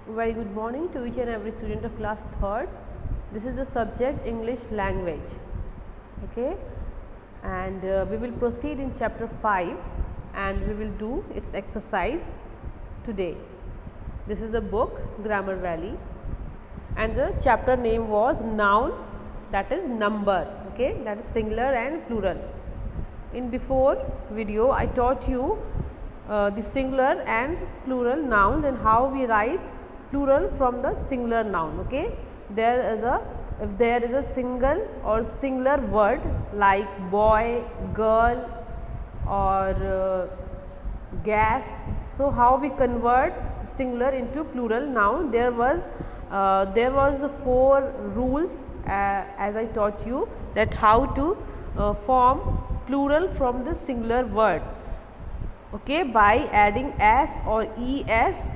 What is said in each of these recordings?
Very good morning to each and every student of class 3rd. This is the subject English language. Okay, and we will proceed in chapter 5 and we will do its exercise today. This is a book, Grammar Valley, and the chapter name was noun, that is number. Okay, that is singular and plural. In before video I taught you the singular and plural nouns and how we write plural from the singular noun. Okay, if there is a single or singular word like boy, girl or gas, so how we convert singular into plural noun? There was 4 rules as I taught you, that how to form plural from the singular word. Okay, by adding s or es,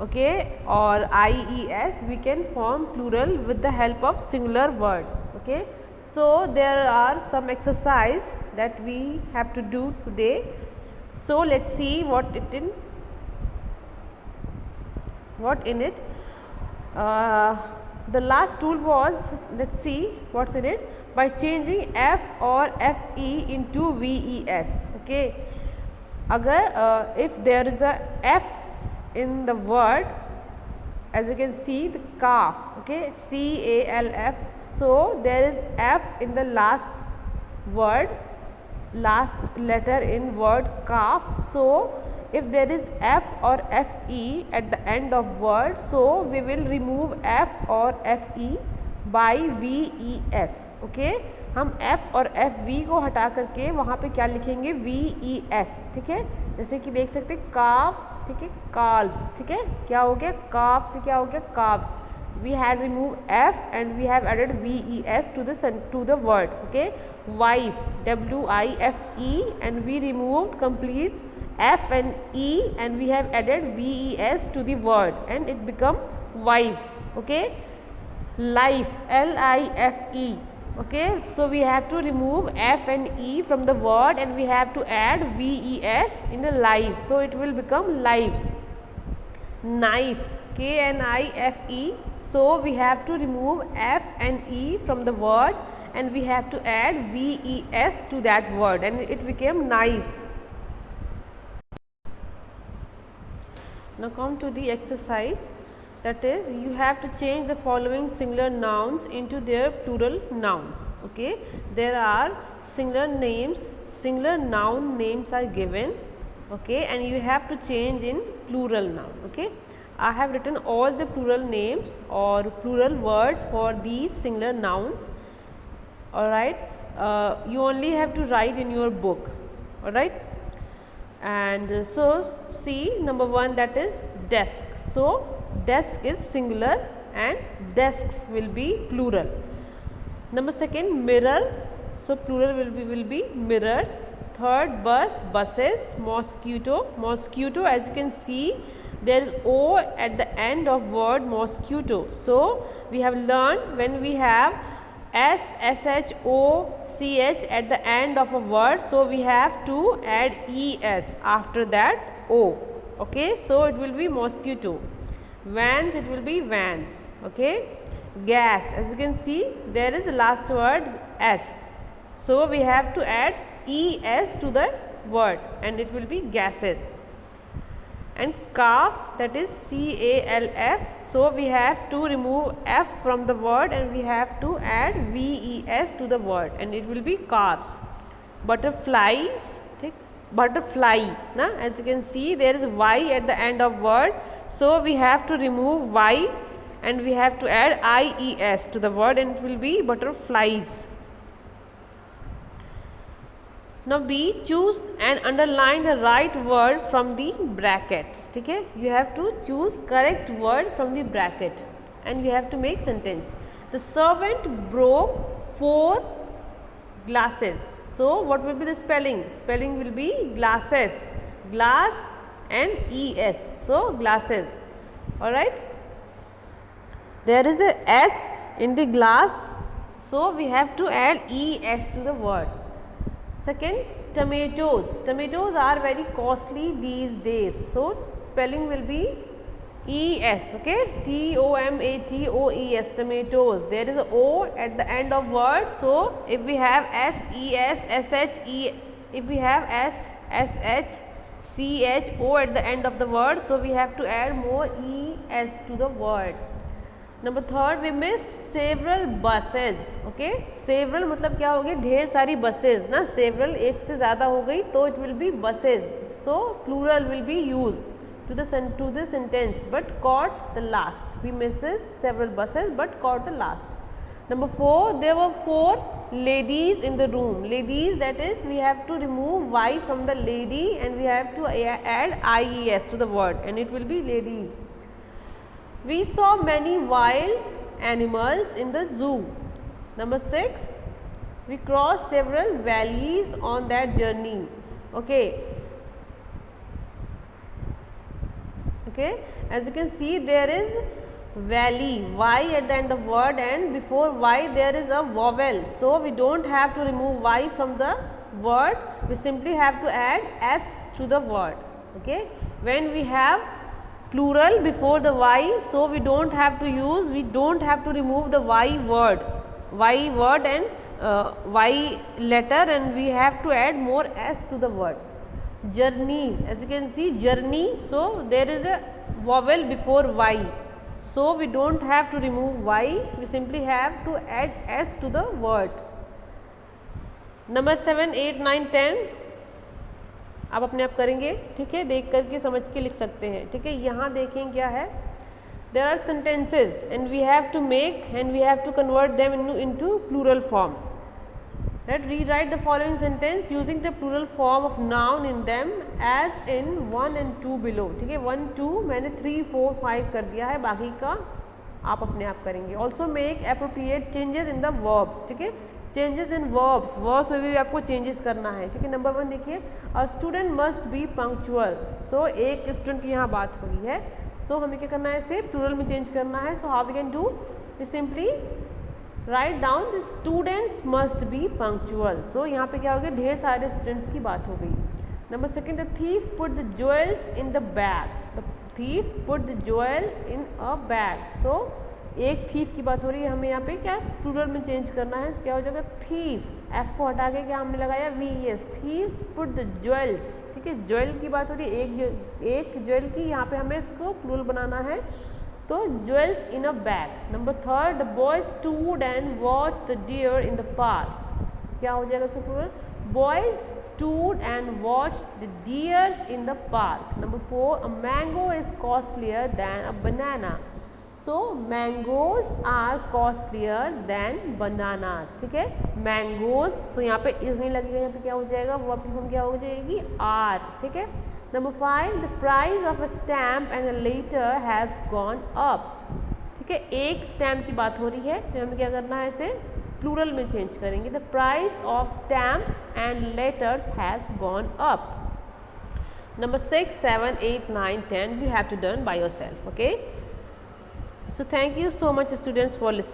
okay, or ies, we can form plural with the help of singular words. Okay, so there are some exercise that we have to do today. So let's see what in it. The last tool was, let's see what's in it, by changing f or fe into ves. Okay, agar if there is a f in the word, as you can see the calf, okay, calf, so there is f in the last word, last letter in word calf. So if there is f or fe at the end of word, so we will remove f or fe by ves. Okay, हम f और fv को हटा करके वहाँ पे क्या लिखेंगे, ves. ठीक है, जैसे कि देख सकते हैं काफ, ठीक है, calves. ठीक है, क्या हो गया, काफ से क्या हो गया, calves. We had removed f and we have added ves to the word. Okay, wife, wife, and we removed complete f and e and we have added ves to the word and it become wives. Okay, life, life. Okay, so we have to remove f and e from the word and we have to add ves in the lives, so it will become lives. Knife, knife, so we have to remove f and e from the word and we have to add ves to that word and it became knives. Now come to the exercise, that is you have to change the following singular nouns into their plural nouns. Okay, there are singular names, singular noun names are given. Okay, and you have to change in plural noun. Okay, I have written all the plural names or plural words for these singular nouns. Alright, you only have to write in your book. Alright, and so see number 1, that is desk. So desk is singular and desks will be plural. Number 2, mirror, so plural will be mirrors. 3rd, bus, buses. Mosquito, mosquito, as you can see there is o at the end of word mosquito. So we have learned when we have s, sh, o, ch at the end of a word, so we have to add es after that o. Okay, so it will be mosquito. Vans, it will be vans. Okay, gas, as you can see there is the last word s, so we have to add es to the word and it will be gases. And calf, that is calf, so we have to remove f from the word and we have to add ves to the word and it will be calves. Butterflies, butterfly, na? As you can see there is y at the end of word, so we have to remove y and we have to add ies to the word and it will be butterflies. Now B, choose and underline the right word from the brackets. ठीक है, you have to choose correct word from the bracket and you have to make sentence. The servant broke 4 glasses. So what will be the spelling? Spelling will be glasses, glass and es, so glasses. Alright, there is a s in the glass, so we have to add es to the word. 2nd, tomatoes. Tomatoes are very costly these days, so spelling will be ES, okay, TOMATOES, tomatoes. There is a O at the end of word, so if we have SES, SHE, if we have SSHCHO at the end of the word, so we have to add more ES to the word. Number third, we missed several buses, okay, several मतलब क्या हो गया, ढेर सारी buses ना, several एक से ज़्यादा हो गई तो it will be buses, so plural will be used to the sentence, but caught the last. We misses several buses but caught the last. Number 4, there were 4 ladies in the room. Ladies, that is, we have to remove Y from the lady and we have to add IES to the word, and it will be ladies. We saw many wild animals in the zoo. Number 6, we crossed several valleys on that journey. Okay. Okay, as you can see, there is valley, Y at the end of word, and before Y there is a vowel, so we don't have to remove Y from the word, we simply have to add S to the word. Okay, when we have plural before the Y, so we don't have to remove the Y word and Y letter, and we have to add more S to the word. Journeys, as you can see, journey, so there is a vowel before Y, so we don't have to remove Y, we simply have to add S to the word. Number 7, 8, 9, 10 आप अपने आप करेंगे, ठीक है, देख करके समझ के लिख सकते हैं, ठीक है। यहाँ देखें क्या है, there are sentences and we have to convert them into plural form. Let's rewrite the following sentence using the plural form of noun in them as in 1 and 2 below. ठीक है, 1, 2 मैंने 3, 4, 5 कर दिया है, बाकी का आप अपने आप करेंगे. Also make appropriate changes in the verbs. ठीक है, चेंजेस इन वर्ब्स, वर्ब्स में भी आपको चेंजेस करना है. ठीक है, नंबर 1 देखिए, a student must be punctual. So एक स्टूडेंट की यहाँ बात हो रही है, सो हमें क्या करना है, इसे प्लूरल में चेंज करना है. So how we can do, simply write down the students must be punctual. So यहाँ पे क्या हो गया, ढेर सारे स्टूडेंट्स की बात हो गई. Number 2, the thief put the jewels in the bag. The thief put the jewel in a bag. So एक थीफ की बात हो रही है, हमें यहाँ पे क्या प्लूरल में चेंज करना है. क्या हो जाएगा, थीव्स. एफ को हटा के क्या हमने लगाया, VS. Thieves put the jewels. ठीक है, ज्वेल की बात हो रही है, एक ज्वेल की, यहाँ पे हमें इसको प्लूरल बनाना है. तो jewels in a bag. Number 3, the boy stood and watch the deer in the park. क्या हो जाएगा इसका plural, boys stood and watched the deers in the park. Number 4, a mango is costlier than a banana. So mangoes are costlier than bananas. ठीक है, mangoes. So यहाँ पे is नहीं लगेगा, यहाँ पे क्या हो जाएगा, वो आपकी फॉर्म क्या हो जाएगी, are. ठीक है. Number 5, the price of a stamp and a letter has gone up. ठीक है, एक स्टैम्प की बात हो रही है, तो हमें क्या करना है, इसे प्लूरल में चेंज करेंगे. The price of stamps and letters has gone up. Number 6, 7, 8, 9, 10 you have to done by yourself. Okay, so thank you so much students for listening.